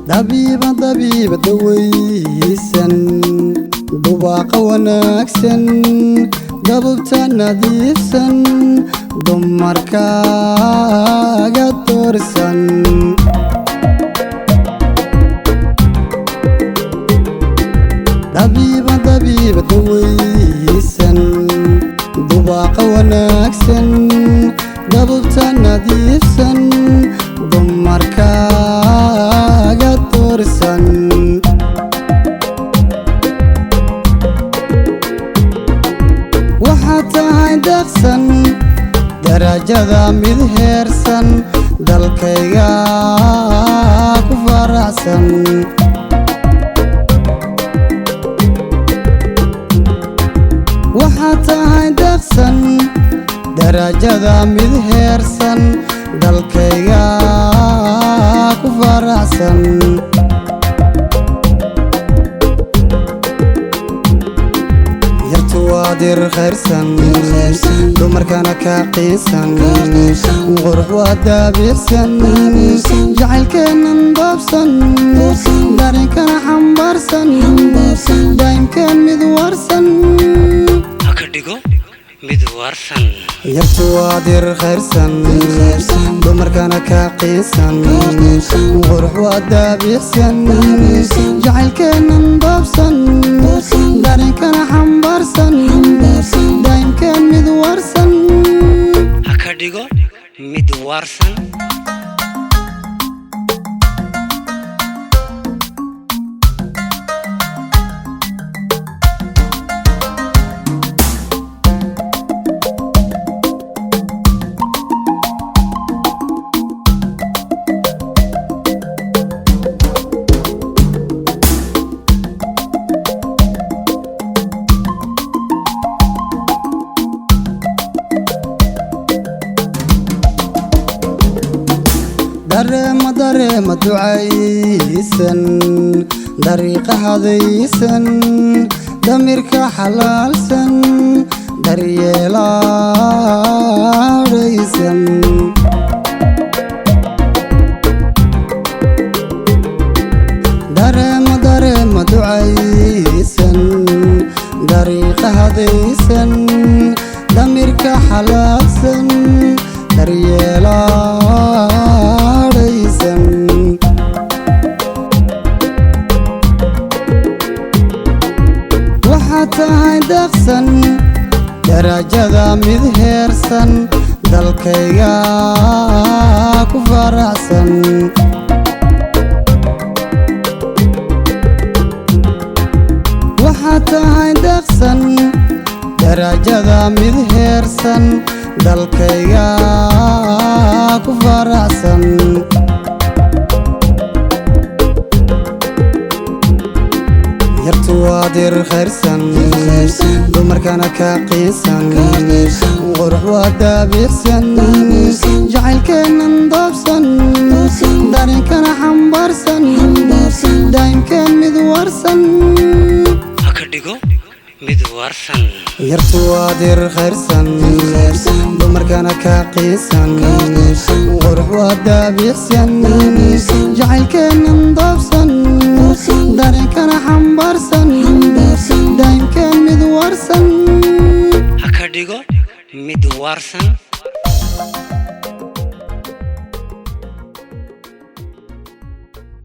dabiiba dabiiba dawaysan dubaaqa wanaagsan dabubta nadiifsan dumarkaaga doorsan dabiiba dabiiba dawaysan dubaaqa wanaagsan dabubta nadiifsan dumarkaaga doorsan waxaad tahay deeqsan darajada mid heersan dalkayga ku faraxsan waxaad tahay deeqsan darajada mid heersan dalkayga ku faraxsan yartu waa dir khayrsan dumarkana ka qiisan qurux waa daabirsan jacaylkeennan doobsan darinkana xambaarsan daa'imkeen mid warsan haka dhigo mid warsan yartu waa dir khayrsan dumarkana ka qiisan qurux waa daabirsan jacaylkeennan doobsan darinkana xambaarsan daa'imkeen mid warsan haka dhigo mid warsan dareema ducaysan dariiqa hadaysan damirka xalaalsan daryeelaadhaysan dareema ducaysan dariiqa hadaysan damirka xalaalsan daryeelaadhaysan waxaad tahay deeqsan darajada mid heersan dalkayga ku faraxsan waxaad tahay deeqsan darajada mid heersan dalkayga ku faraxsan yartu waa dir khayrsan dumarkana ka qiisan qurux waa daabirsan jacaylkeennan doobsan darinkana xambaarsan daa'imkeen mid warsan haka dhigo mid warsan yartu waa dir khayrsan dumarkana ka qiisan qurux waa daabirsan jacaylkeennan doobsan darinkana xambaarsan daa'imkeen mid warsan haka dhigo mid warsan